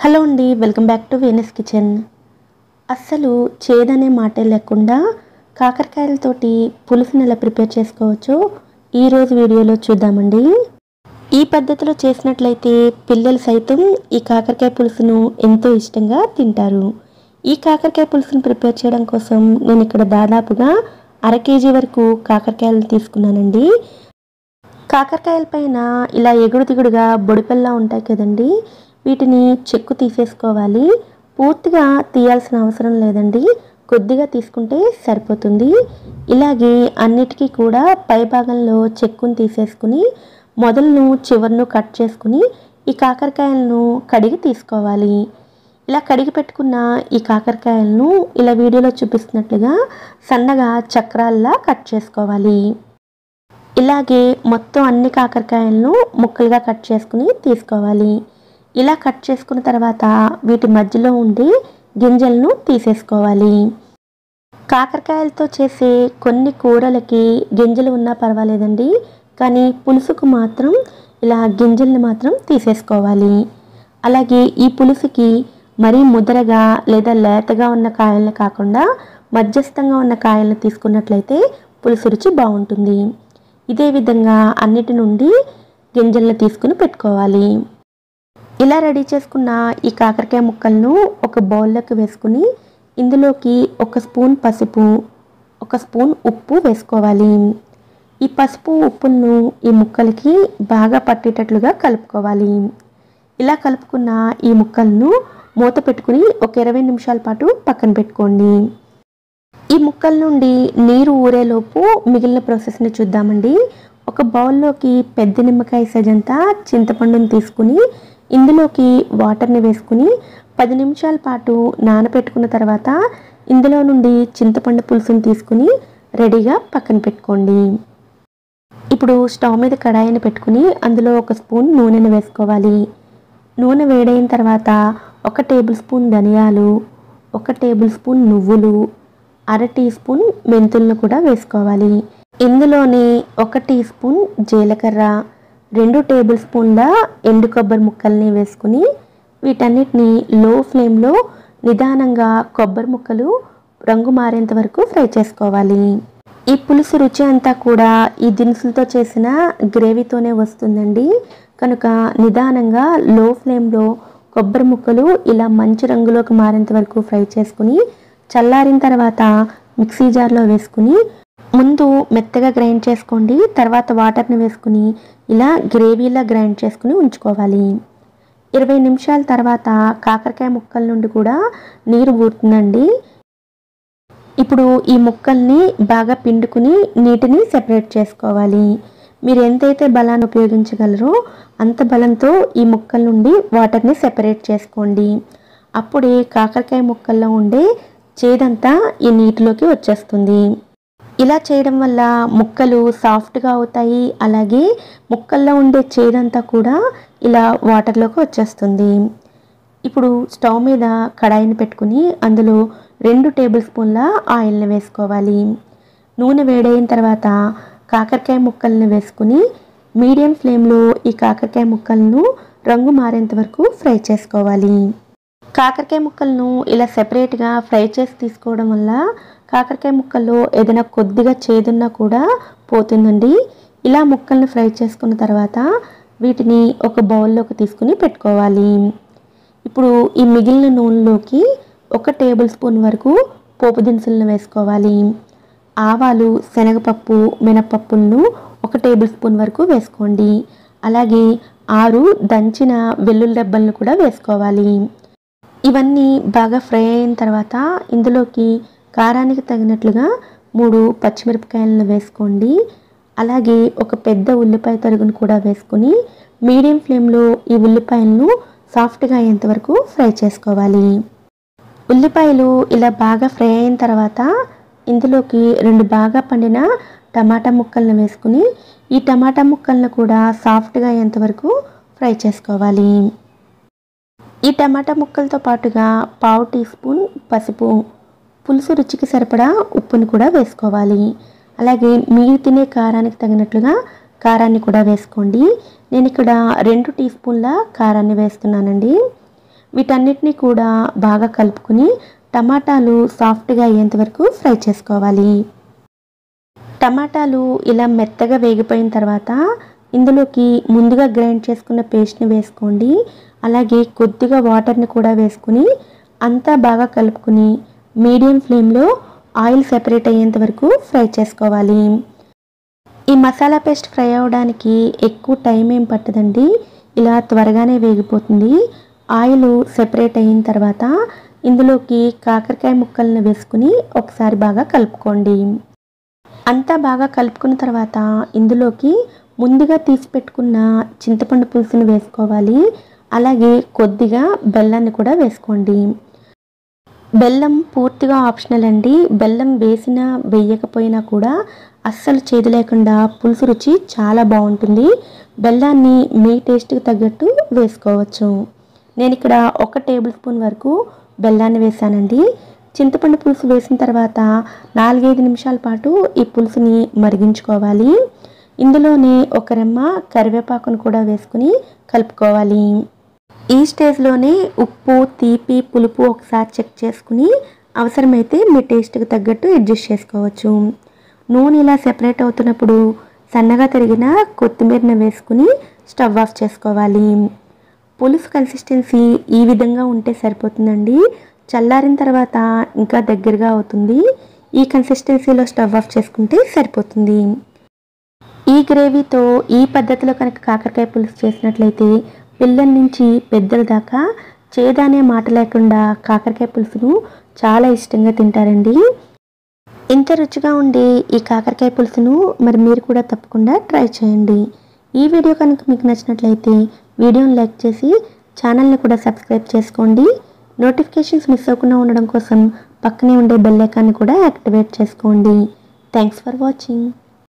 Hello అండి, welcome back to Venus kitchen. అస్సలు చేదనే మాటే లేకుండా కాకరకాయలతోటి పులుసుని ఎలా ప్రిపేర్ చేసుకోవచ్చో ఈరోజు వీడియోలో చూద్దామండి. ఈ పద్ధతిలో చేసినట్లయితే పిల్లలు సైతం ఈ కాకరకాయ పులుసును ఎంతో ఇష్టంగా తింటారు. ఈ కాకరకాయ పులుసును ప్రిపేర్ చేయడం కోసం నేను ఇక్కడ దాదాపుగా 1/2 కేజీ వరకు కాకరకాయలు తీసుకున్నానండి. కాకరకాయల పైన ఇలా ఎగుడు దిగుడుగా బొడిపెల్లా ఉంటాయి కదండి, వీటిని చెక్కు తీసేసుకోవాలి. పూర్తిగా తీయాల్సిన అవసరం లేదండి, కొద్దిగా తీసుకుంటే సరిపోతుంది. ఇలాగే అన్నిటికీ కూడా పై భాగంలో చెక్కును తీసేసుకుని మొదలను చివరను కట్ చేసుకుని ఈ కాకరకాయలను కడిగి తీసుకోవాలి. ఇలా కడిగి పెట్టుకున్న ఈ కాకరకాయలను ఇలా వీడియోలో చూపిస్తున్నట్లుగా సన్నగా చక్రాల్లా కట్ చేసుకోవాలి. ఇలాగే మొత్తం అన్ని కాకరకాయలను ముక్కలుగా కట్ చేసుకుని తీసుకోవాలి. ఇలా కట్ చేసుకున్న తర్వాత వీటి మధ్యలో ఉండి గింజలను తీసేసుకోవాలి. కాకరకాయలతో చేసే కొన్ని కూరలకి గింజలు ఉన్నా పర్వాలేదండి, కానీ పులుసుకు మాత్రం ఇలా గింజల్ని మాత్రం తీసేసుకోవాలి. అలాగే ఈ పులుసుకి మరీ ముదరగా లేదా లేతగా ఉన్న కాయలను కాకుండా మధ్యస్థంగా ఉన్న కాయలను తీసుకున్నట్లయితే పులుసు రుచి బాగుంటుంది. ఇదే విధంగా అన్నిటి నుండి గింజలను తీసుకుని పెట్టుకోవాలి. ఇలా రెడీ చేసుకున్న ఈ కాకరకాయ ముక్కలను ఒక బౌల్లోకి వేసుకుని ఇందులోకి 1 స్పూన్ పసుపు, 1 స్పూన్ ఉప్పు వేసుకోవాలి. ఈ పసుపు ఉప్పులను ఈ ముక్కలకి బాగా పట్టేటట్లుగా కలుపుకోవాలి. ఇలా కలుపుకున్న ఈ ముక్కలను మూత పెట్టుకుని ఒక 20 నిమిషాల పాటు పక్కన పెట్టుకోండి. ఈ ముక్కల నుండి నీరు ఊరేలోపు మిగిలిన ప్రాసెస్ని చూద్దామండి. ఒక బౌల్లోకి పెద్ద నిమ్మకాయ సైజంతా చింతపండుని తీసుకుని ఇందులోకి వాటర్ని వేసుకుని 10 నిమిషాల పాటు నానబెట్టుకున్న తర్వాత ఇందులో నుండి చింతపండు పులుసుని తీసుకుని రెడీగా పక్కన పెట్టుకోండి. ఇప్పుడు స్టవ్ మీద కడాయిని పెట్టుకుని అందులో 1 స్పూన్ నూనెను వేసుకోవాలి. నూనె వేడైన తర్వాత 1 టేబుల్ స్పూన్ ధనియాలు, 1 టేబుల్ స్పూన్ నువ్వులు, 1/2 టీ స్పూన్ మెంతులను కూడా వేసుకోవాలి. ఇందులోని 1 టీ స్పూన్ జీలకర్ర, 2 టేబుల్ స్పూన్ల ఎండు కొబ్బరి ముక్కల్ని వేసుకుని వీటన్నిటిని లో ఫ్లేమ్లో నిదానంగా కొబ్బరి ముక్కలు రంగు మారేంత వరకు ఫ్రై చేసుకోవాలి. ఈ పులుసు రుచి అంతా కూడా ఈ దినుసులతో చేసిన గ్రేవీతోనే వస్తుందండి, కనుక నిదానంగా లో ఫ్లేమ్లో కొబ్బరి ముక్కలు ఇలా మంచి రంగులోకి మారేంత వరకు ఫ్రై చేసుకుని చల్లారిన తర్వాత మిక్సీ జార్లో వేసుకుని ముందు మెత్తగా గ్రైండ్ చేసుకోండి. తర్వాత వాటర్ని వేసుకుని ఇలా గ్రేవీలా గ్రైండ్ చేసుకుని ఉంచుకోవాలి. 20 నిమిషాల తర్వాత కాకరకాయ ముక్కల నుండి కూడా నీరు ఊరుతుందండి. ఇప్పుడు ఈ ముక్కల్ని బాగా పిండుకుని నీటిని సెపరేట్ చేసుకోవాలి. మీరు ఎంతైతే బలాన్ని ఉపయోగించగలరో అంత బలంతో ఈ ముక్కల నుండి వాటర్ని సెపరేట్ చేసుకోండి. అప్పుడే కాకరకాయ ముక్కల్లో ఉండే చేదంతా ఈ నీటిలోకి వచ్చేస్తుంది. ఇలా చేయడం వల్ల ముక్కలు సాఫ్ట్గా అవుతాయి, అలాగే ముక్కల్లో ఉండే చేదంతా కూడా ఇలా వాటర్లోకి వచ్చేస్తుంది. ఇప్పుడు స్టవ్ మీద కడాయిని పెట్టుకుని అందులో 2 టేబుల్ స్పూన్ల ఆయిల్ని వేసుకోవాలి. నూనె వేడైన తర్వాత కాకరకాయ ముక్కల్ని వేసుకుని మీడియం ఫ్లేమ్లో ఈ కాకరకాయ ముక్కలను రంగు మారేంత వరకు ఫ్రై చేసుకోవాలి. కాకరకాయ ముక్కలను ఇలా సెపరేట్గా ఫ్రై చేసి తీసుకోవడం వల్ల కాకరకాయ ముక్కల్లో ఏదైనా కొద్దిగా చేదున్నా కూడా పోతుందండి. ఇలా ముక్కలను ఫ్రై చేసుకున్న తర్వాత వీటిని ఒక బౌల్లోకి తీసుకుని పెట్టుకోవాలి. ఇప్పుడు ఈ మిగిలిన నూనెలోకి 1 టేబుల్ స్పూన్ వరకు పోపు దినుసులను వేసుకోవాలి. ఆవాలు, శనగపప్పు, మినపప్పులను 1 టేబుల్ స్పూన్ వరకు వేసుకోండి. అలాగే 6 దంచిన వెల్లుల్లి రెబ్బలను కూడా వేసుకోవాలి. ఇవన్నీ బాగా ఫ్రై అయిన తర్వాత ఇందులోకి కారానికి తగినట్లుగా 3 పచ్చిమిరపకాయలను వేసుకోండి. అలాగే ఒక పెద్ద ఉల్లిపాయ తరుగును కూడా వేసుకుని మీడియం ఫ్లేమ్లో ఈ ఉల్లిపాయలను సాఫ్ట్గా అయ్యేంత వరకు ఫ్రై చేసుకోవాలి. ఉల్లిపాయలు ఇలా బాగా ఫ్రై అయిన తర్వాత ఇందులోకి 2 బాగా పండిన టమాటా ముక్కలను వేసుకుని ఈ టమాటా ముక్కలను కూడా సాఫ్ట్గా అయ్యేంత వరకు ఫ్రై చేసుకోవాలి. ఈ టమాటా ముక్కలతో పాటుగా 1/2 టీ స్పూన్ పసుపు, పులుసు రుచికి సరిపడా ఉప్పును కూడా వేసుకోవాలి. అలాగే మీరు తినే కారానికి తగినట్లుగా కారాన్ని కూడా వేసుకోండి. నేను ఇక్కడ 2 టీ స్పూన్ల కారాన్ని వేస్తున్నానండి. వీటన్నిటిని కూడా బాగా కలుపుకుని టమాటాలు సాఫ్ట్గా అయ్యేంత వరకు ఫ్రై చేసుకోవాలి. టమాటాలు ఇలా మెత్తగా వేగిపోయిన తర్వాత ఇందులోకి ముందుగా గ్రైండ్ చేసుకున్న పేస్ట్ని వేసుకోండి. అలాగే కొద్దిగా వాటర్ని కూడా వేసుకుని అంతా బాగా కలుపుకుని మీడియం ఫ్లేమ్లో ఆయిల్ సెపరేట్ అయ్యేంత వరకు ఫ్రై చేసుకోవాలి. ఈ మసాలా పేస్ట్ ఫ్రై అవ్వడానికి ఎక్కువ టైం ఏం పట్టదండి. ఇలా త్వరగానే వేగిపోతుంది. ఆయిల్ సెపరేట్ అయిన తర్వాత ఇందులోకి కాకరకాయ ముక్కలను వేసుకుని ఒకసారి బాగా కలుపుకోండి. అంతా బాగా కలుపుకున్న తర్వాత ఇందులోకి ముందుగా తీసి పెట్టుకున్న చింతపండు పులుసుని వేసుకోవాలి. అలాగే కొద్దిగా బెల్లాన్ని కూడా వేసుకోండి. బెల్లం పూర్తిగా ఆప్షనల్ అండి. బెల్లం వేసినా వేయకపోయినా కూడా అస్సలు చేదు లేకుండా పులుసు రుచి చాలా బాగుంటుంది. బెల్లాన్ని మీ టేస్ట్కి తగ్గట్టు వేసుకోవచ్చు. నేను ఇక్కడ 1 టేబుల్ స్పూన్ వరకు బెల్లాన్ని వేసానండి. చింతపండు పులుసు వేసిన తర్వాత 4-5 నిమిషాల పాటు ఈ పులుసుని మరిగించుకోవాలి. ఇందులోనే 1 రెమ్మ కరివేపాకును కూడా వేసుకుని కలుపుకోవాలి. ఈ స్టేజ్లోనే ఉప్పు, తీపి, పులుపు ఒకసారి చెక్ చేసుకుని అవసరమైతే మీ టేస్ట్కి తగ్గట్టు అడ్జస్ట్ చేసుకోవచ్చు. నూనె ఇలా సెపరేట్ అవుతున్నప్పుడు సన్నగా తరిగిన కొత్తిమీరని వేసుకుని స్టవ్ ఆఫ్ చేసుకోవాలి. పులుసు కన్సిస్టెన్సీ ఈ విధంగా ఉంటే సరిపోతుందండి. చల్లారిన తర్వాత ఇంకా దగ్గరగా అవుతుంది. ఈ కన్సిస్టెన్సీలో స్టవ్ ఆఫ్ చేసుకుంటే సరిపోతుంది. ఈ గ్రేవీతో ఈ పద్ధతిలో కనుక కాకరకాయ పులుసు చేసినట్లయితే పిల్లల నుంచి పెద్దల దాకా చేదనే మాట లేకుండా కాకరకాయ పులుసును చాలా ఇష్టంగా తింటారండి. ఇంత రుచిగా ఉండే ఈ కాకరకాయ పులుసును మరి మీరు కూడా తప్పకుండా ట్రై చేయండి. ఈ వీడియో కనుక మీకు నచ్చినట్లయితే వీడియోని లైక్ చేసి ఛానల్ని కూడా సబ్స్క్రైబ్ చేసుకోండి. నోటిఫికేషన్స్ మిస్ అవ్వకుండా ఉండడం కోసం పక్కనే ఉండే బెల్ ఐకాన్ని కూడా యాక్టివేట్ చేసుకోండి. Thanks for watching.